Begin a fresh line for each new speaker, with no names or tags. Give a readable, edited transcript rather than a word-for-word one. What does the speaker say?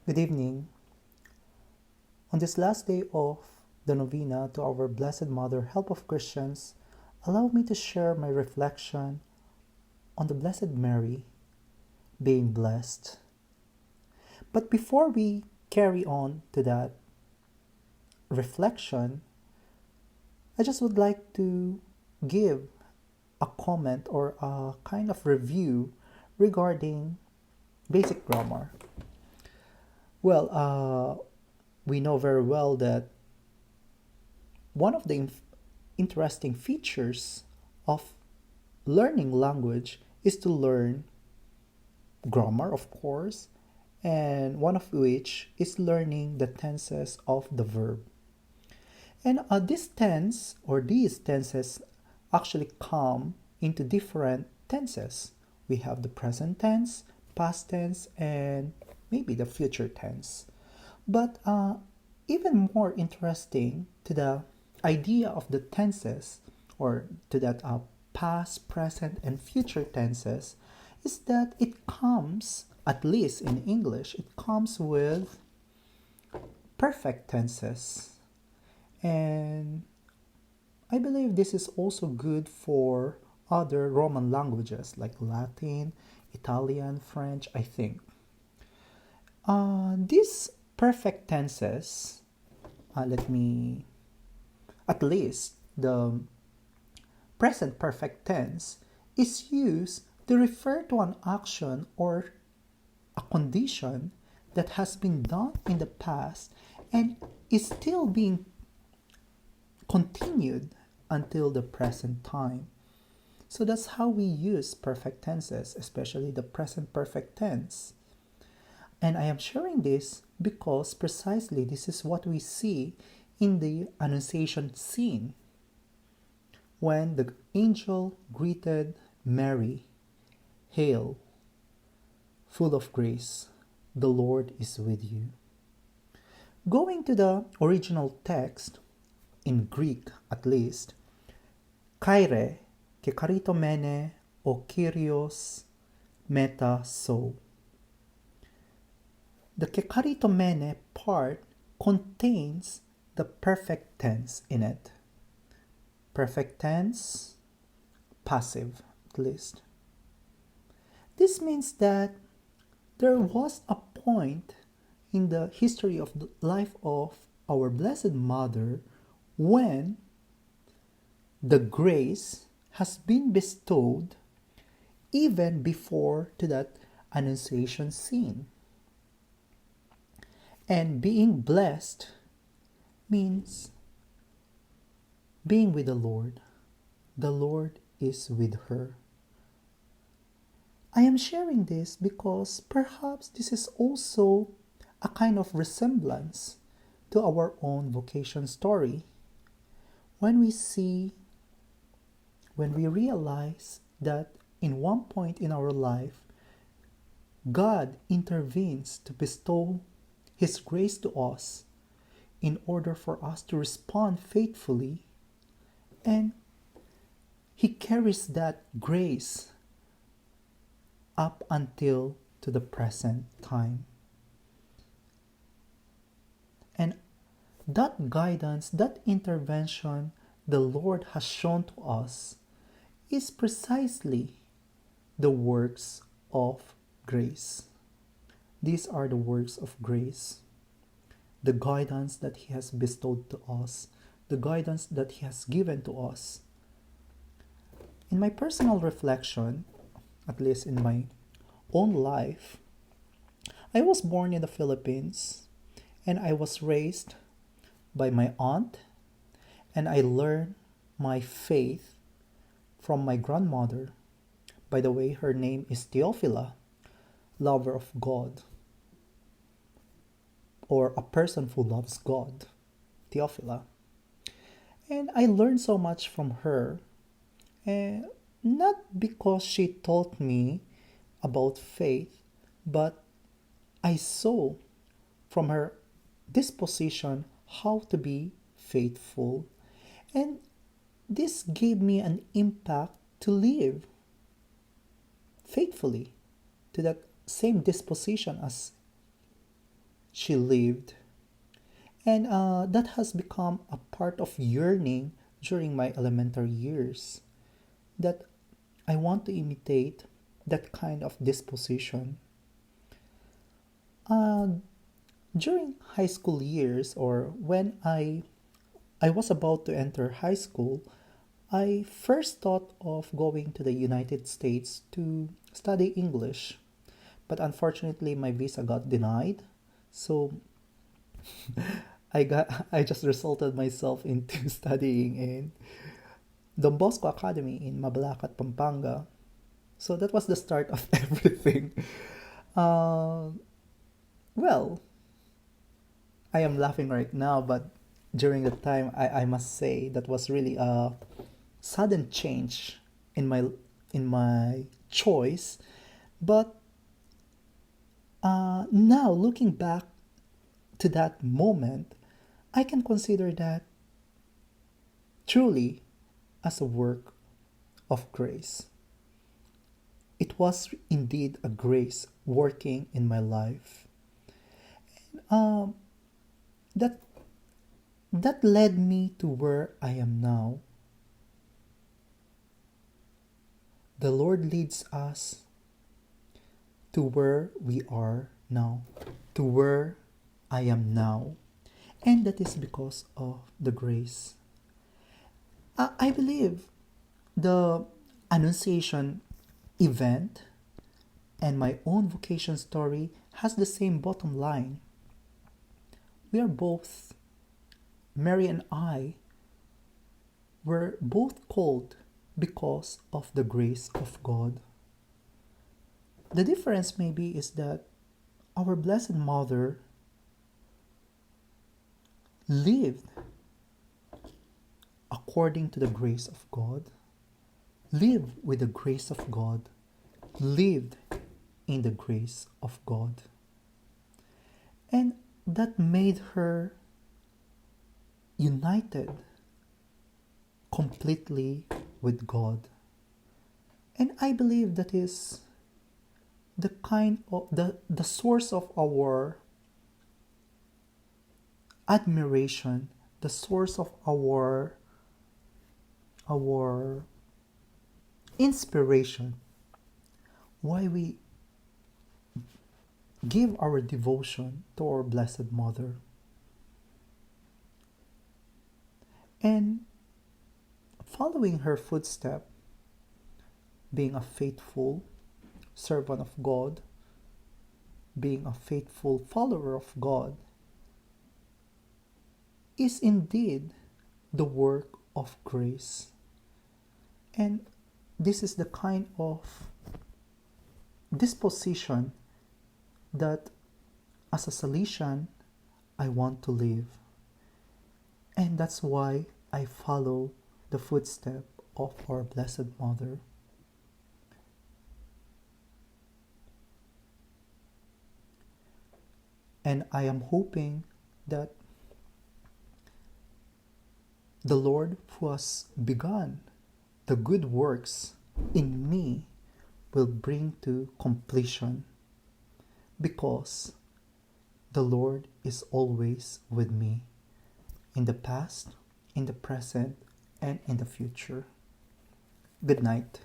Good evening. On this last day of the novena to our Blessed Mother, Help of Christians, allow me to share my reflection on the Blessed Mary being blessed. But before we carry on to that reflection, I just would like to give a comment or a kind of review regarding basic grammar. We know very well that one of the interesting features of learning language is to learn grammar, of course, and one of which is learning the tenses of the verb. And this tense or these tenses actually come into different tenses. We have the present tense, past tense, and maybe the future tense. But even more interesting to the idea of the tenses or to that past, present, and future tenses is that it comes, at least in English, it comes with perfect tenses. And I believe this is also good for other Roman languages like Latin, Italian, French, I think. These perfect tenses, at least the present perfect tense is used to refer to an action or a condition that has been done in the past and is still being continued until the present time. So that's how we use perfect tenses, especially the present perfect tense. And I am sharing this because precisely this is what we see in the Annunciation scene when the angel greeted Mary, "Hail, full of grace, the Lord is with you." Going to the original text, in Greek at least, Kaire ke karitomene o Kyrios meta so. The kekaritomene part contains the perfect tense in it. Perfect tense, passive at least. This means that there was a point in the history of the life of our Blessed Mother when the grace has been bestowed even before to that Annunciation scene. And being blessed means being with the Lord. The Lord is with her. I am sharing this because perhaps this is also a kind of resemblance to our own vocation story. When we realize that in one point in our life, God intervenes to bestow His grace to us in order for us to respond faithfully, and He carries that grace up until to the present time. And that guidance, that intervention the Lord has shown to us is precisely the works of grace. These are the works of grace. The guidance that He has bestowed to us, the guidance that He has given to us. In my personal reflection, at least in my own life, I was born in the Philippines and I was raised by my aunt, and I learned my faith from my grandmother. By the way, her name is Teofila, lover of God, or a person who loves God, Teofila. And I learned so much from her, and not because she taught me about faith, but I saw from her disposition how to be faithful. And this gave me an impact to live faithfully to that same disposition as she lived. And that has become a part of yearning during my elementary years, that I want to imitate that kind of disposition. Uh, During high school years, or when I was about to enter high school, I first thought of going to the United States to study English. But unfortunately, my visa got denied. So I just resulted myself into studying in Don Bosco Academy in Mabalacat, Pampanga. So that was the start of everything. Uh, well, I am laughing right now, but during the time, I must say that was really a sudden change in my choice. But now looking back to that moment, I can consider that truly as a work of grace. It was indeed a grace working in my life. Um, that that led me to where I am now. The Lord leads us to where we are now, to where I am now. And that is because of the grace. I believe the Annunciation event and my own vocation story has the same bottom line. We are both, Mary and I, were both called because of the grace of God. The difference maybe is that our Blessed Mother lived according to the grace of God, lived with the grace of God, lived in the grace of God. And that made her united completely with God. And I believe that is the kind of the source of our admiration, the source of our inspiration, why we give our devotion to our Blessed Mother. And following her footstep, being a faithful servant of God, being a faithful follower of God, is indeed the work of grace. And this is the kind of disposition that as a Salesian I want to live. And that's why I follow the footstep of our Blessed Mother. And I am hoping that the Lord who has begun the good works in me will bring to completion, because the Lord is always with me, in the past, in the present, and in the future. Good night.